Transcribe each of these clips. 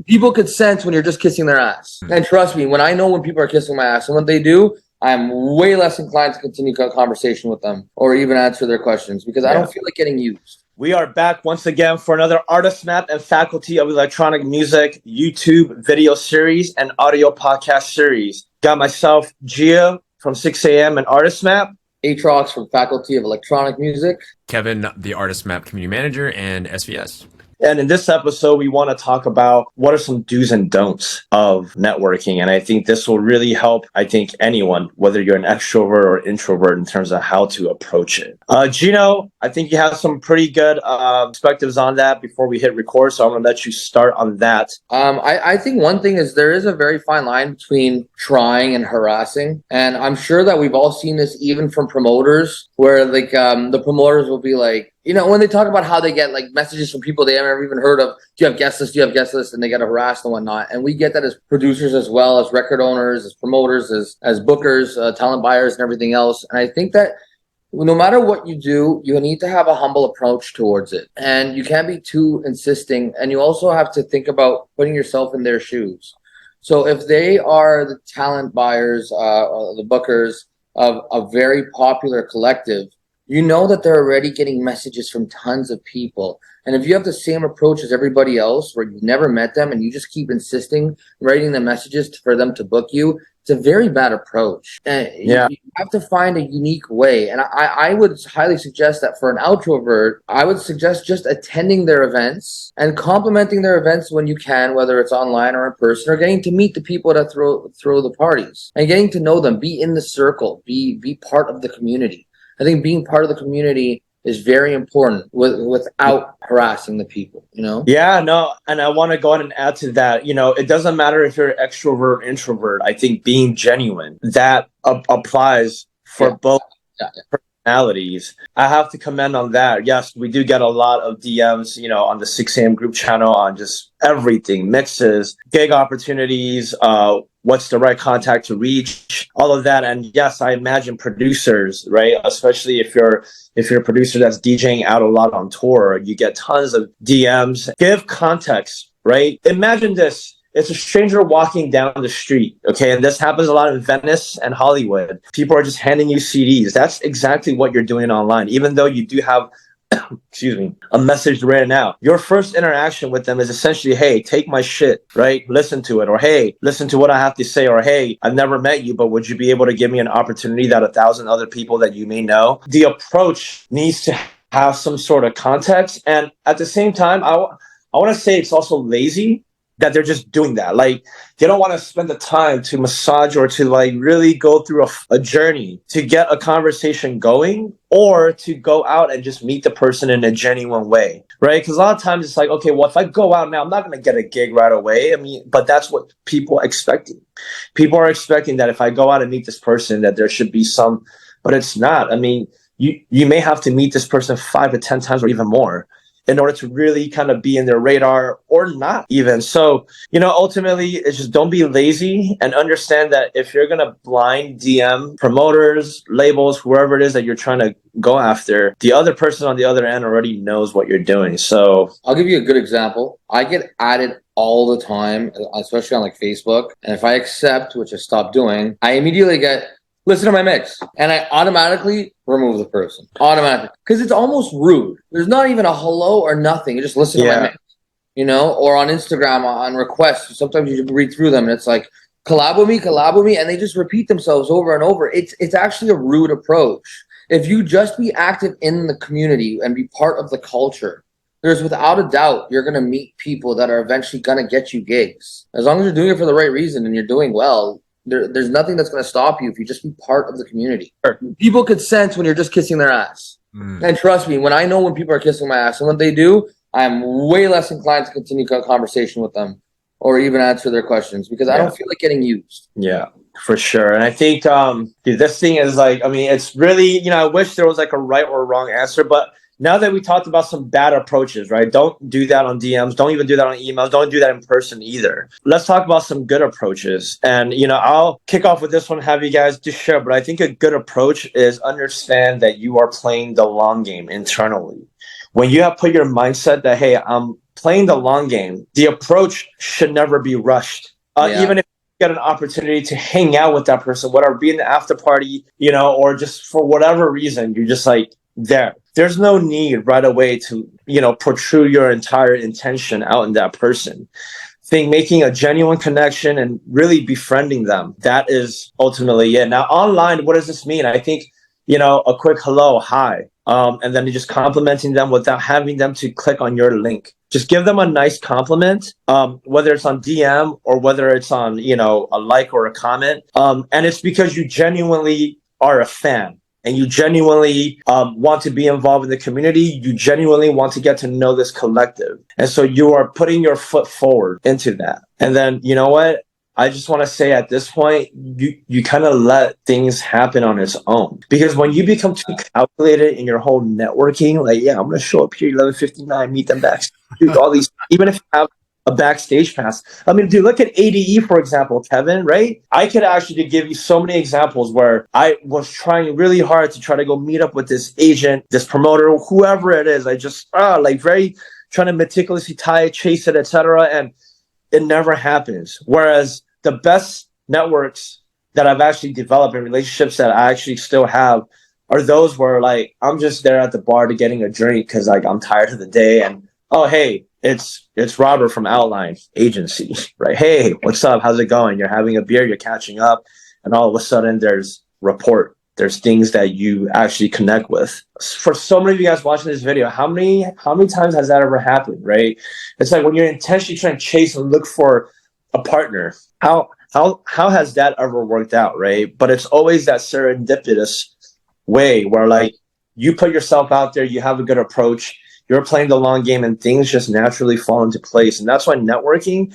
People could sense when you're just kissing their ass. And trust me, when I know when people are kissing my ass and what they do, I'm way less inclined to continue a conversation with them or even answer their questions because I don't feel like getting used. We are back once again for another Artist Map and Faculty of Electronic Music YouTube video series and audio podcast series. Got myself, Gia from 6 a.m. and Artist Map. Atrox from Faculty of Electronic Music. Kevin, the Artist Map Community Manager and SVS. And in this episode, we want to talk about what are some do's and don'ts of networking. And I think this will really help, anyone, whether you're an extrovert or introvert, in terms of how to approach it. Gino, I think you have some pretty good perspectives on that before we hit record. So I'm going to let you start on that. I think one thing is there is a very fine line between trying and harassing. And I'm sure that we've all seen this even from promoters where the promoters will be like, when they talk about how they get messages from people they haven't even heard of, do you have guest list? Do you have guest list? And they get harassed and whatnot. And we get that as producers as well, as record owners, as promoters, as bookers, talent buyers and everything else. And I think that no matter what you do, you need to have a humble approach towards it. And you can't be too insisting. And you also have to think about putting yourself in their shoes. So if they are the talent buyers, the bookers of a very popular collective, you know that they're already getting messages from tons of people. And if you have the same approach as everybody else, where you've never met them and you just keep insisting, writing the messages for them to book you, it's a very bad approach. And you have to find a unique way. And I would highly suggest that for an outrovert, I would suggest just attending their events and complimenting their events when you can, whether it's online or in person, or getting to meet the people that throw the parties and getting to know them, be in the circle, be part of the community. I think being part of the community is very important without harassing the people, Yeah, no, and I want to go ahead and add to that. It doesn't matter if you're extrovert or introvert. I think being genuine, that applies for both personalities. I have to commend on that. Yes, we do get a lot of DMs, on the 6 a.m. group channel on just everything, mixes, gig opportunities, what's the right contact to reach, all of that. And yes, I imagine producers, right? Especially if you're a producer that's DJing out a lot on tour, you get tons of DMs. Give context, right? Imagine this. It's a stranger walking down the street, okay? And this happens a lot in Venice and Hollywood. People are just handing you CDs. That's exactly what you're doing online, even though you do have a message right now. Your first interaction with them is essentially, hey, take my shit, right? Listen to it. Or, hey, listen to what I have to say. Or, hey, I've never met you, but would you be able to give me an opportunity that 1,000 other people that you may know? The approach needs to have some sort of context. And at the same time, I want to say it's also lazy that they're just doing that. They don't want to spend the time to massage or to really go through a journey to get a conversation going, or to go out and just meet the person in a genuine way, right? Because a lot of times it's okay, well, if I go out now, I'm not going to get a gig right away. But that's what people are expecting. People are expecting that if I go out and meet this person, that there should be some, but it's not. You may have to meet this person 5 to 10 times or even more in order to really kind of be in their radar, or not even. So, ultimately, it's just don't be lazy and understand that if you're going to blind DM promoters, labels, whoever it is that you're trying to go after, the other person on the other end already knows what you're doing. So I'll give you a good example. I get added all the time, especially on Facebook. And if I accept, which I stopped doing, I immediately get, listen to my mix. And I automatically remove the person. Automatically. Because it's almost rude. There's not even a hello or nothing. You just listen to my mix. Or on Instagram on requests. Sometimes you read through them and it's like, collab with me. And they just repeat themselves over and over. It's actually a rude approach. If you just be active in the community and be part of the culture, there's without a doubt you're going to meet people that are eventually going to get you gigs. As long as you're doing it for the right reason and you're doing well, there's nothing that's going to stop you if you just be part of the community. People could sense when you're just kissing their ass. And trust me, when I know when people are kissing my ass and what they do, I'm way less inclined to continue a conversation with them or even answer their questions because I don't feel like getting used. Yeah, for sure. And I think this thing is it's really, I wish there was a right or wrong answer, but now that we talked about some bad approaches, right? Don't do that on DMs. Don't even do that on emails. Don't do that in person either. Let's talk about some good approaches. And, I'll kick off with this one, have you guys just share. But I think a good approach is understand that you are playing the long game internally. when you have put your mindset that, hey, I'm playing the long game, the approach should never be rushed. Even if you get an opportunity to hang out with that person, whether it be in the after party, you know, or just for whatever reason, you're just like there. There's no need right away to, you know, protrude your entire intention out in that person. Think making a genuine connection and really befriending them. That is ultimately it. Now, online, what does this mean? I think, you know, a quick hello, hi, and then just complimenting them without having them to click on your link. Just give them a nice compliment, whether it's on DM or whether it's on, you know, a like or a comment. And it's because you genuinely are a fan and you genuinely want to be involved in the community. You genuinely want to get to know this collective. And so you are putting your foot forward into that. And then, you know what? I just want to say at this point, you kind of let things happen on its own. Because when you become too calculated in your whole networking, like, yeah, I'm going to show up here 11:59, meet them backstage, all these, even if you have a backstage pass. I mean, dude, look at ADE, for example, Kevin, right? I could actually give you so many examples where I was trying really hard to try to go meet up with this agent, this promoter, whoever it is. I just, like very trying to meticulously tie it, chase it, etc. And it never happens. Whereas the best networks that I've actually developed and relationships that I actually still have are those where like I'm just there at the bar to getting a drink because like I'm tired of the day and oh hey, it's Robert from Outline Agency, right? Hey, what's up? How's it going? You're having a beer, you're catching up, and all of a sudden there's rapport. There's things that you actually connect with. For so many of you guys watching this video, how many times has that ever happened, right? It's like when you're intentionally trying to chase and look for a partner, how has that ever worked out, right? But it's always that serendipitous way where like you put yourself out there, you have a good approach, you're playing the long game, and things just naturally fall into place. And that's why networking,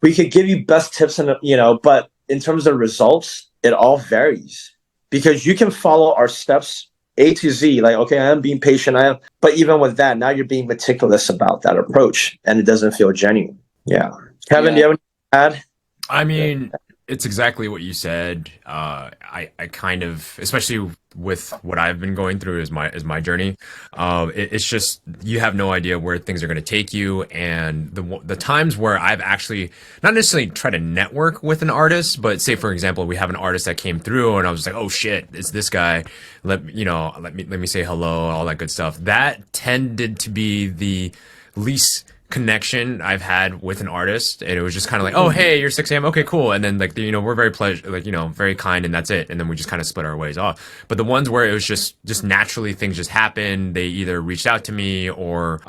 we could give you best tips and you know, but in terms of results, it all varies. Because you can follow our steps A to Z, like, okay, I am being patient, but even with that, now you're being meticulous about that approach, and it doesn't feel genuine. Yeah. Kevin, do you have anything to add? I mean, it's exactly what you said. I kind of, especially with what I've been going through is my journey. It's just you have no idea where things are going to take you, and the times where I've actually not necessarily tried to network with an artist, but say for example we have an artist that came through, and I was like, oh shit, it's this guy. Let me say hello, all that good stuff. That tended to be the least connection I've had with an artist, and it was just kind of like, oh hey, you're 6 a.m. okay, cool, and then like we're very very kind, and that's it, and then we just kind of split our ways off. But the ones where it was just naturally things just happened, they either reached out to me or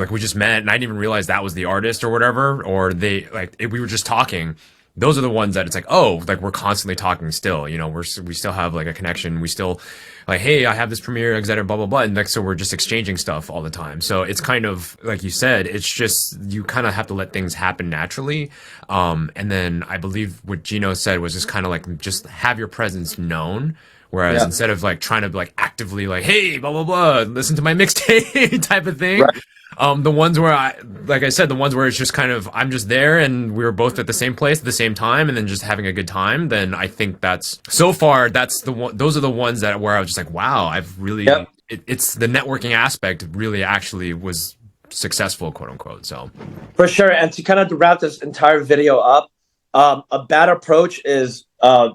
we just met and I didn't even realize that was the artist or whatever, or we were just talking. Those are the ones that it's like, oh, like we're constantly talking still, we still have like a connection. We still like, hey, I have this premiere, etc., blah, blah, blah. And like, so we're just exchanging stuff all the time. So it's kind of, like you said, it's just, you kind of have to let things happen naturally. And then I believe what Gino said was just kind of like, just have your presence known. Whereas instead of like trying to like actively like, hey, blah, blah, blah, listen to my mixtape type of thing. Right. The ones where the ones where it's just kind of, I'm just there and we were both at the same place at the same time and then just having a good time, then I think those are the ones that where I was just like, wow, I've really, it's the networking aspect really actually was successful, quote unquote. So for sure. And to kind of wrap this entire video up, a bad approach is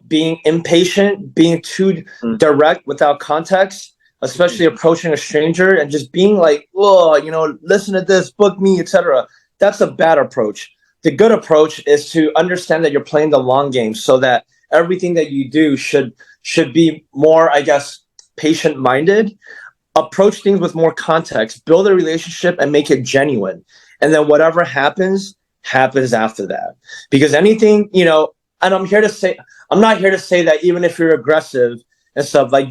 being impatient, being too direct without context, especially approaching a stranger and just being like, oh, listen to this, book me, etc. That's a bad approach. The good approach is to understand that you're playing the long game, so that everything that you do should be more, I guess, patient-minded. Approach things with more context, build a relationship and make it genuine. And then whatever happens after that. Because anything, and I'm not here to say that even if you're aggressive and stuff, like,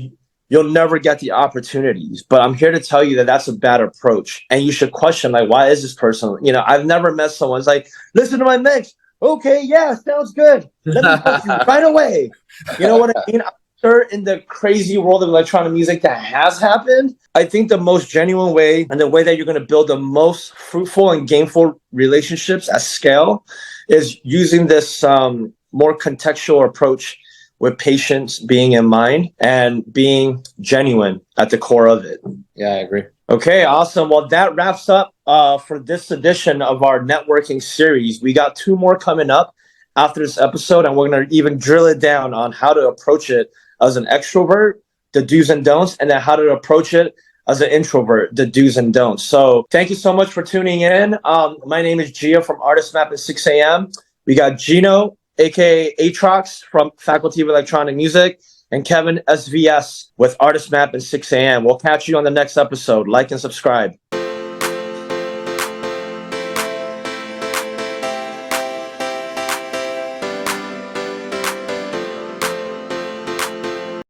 you'll never get the opportunities. But I'm here to tell you that that's a bad approach. And you should question, like, why is this person? I've never met someone who's like, listen to my mix. Okay, yeah, sounds good. Let me book you right away. You know what I mean? I'm sure in the crazy world of electronic music that has happened, I think the most genuine way and the way that you're going to build the most fruitful and gainful relationships at scale is using this more contextual approach, with patience being in mind and being genuine at the core of it. Yeah, I agree. Okay, awesome. Well, that wraps up for this edition of our networking series. We got 2 more coming up after this episode, and we're going to even drill it down on how to approach it as an extrovert, the do's and don'ts, and then how to approach it as an introvert, the do's and don'ts. So thank you so much for tuning in. My name is Gio from Artist Map at 6 a.m. We got Gino, aka Atrox from Faculty of Electronic Music, and Kevin SVS with Artist Map at 6 a.m. We'll catch you on the next episode. Like and subscribe.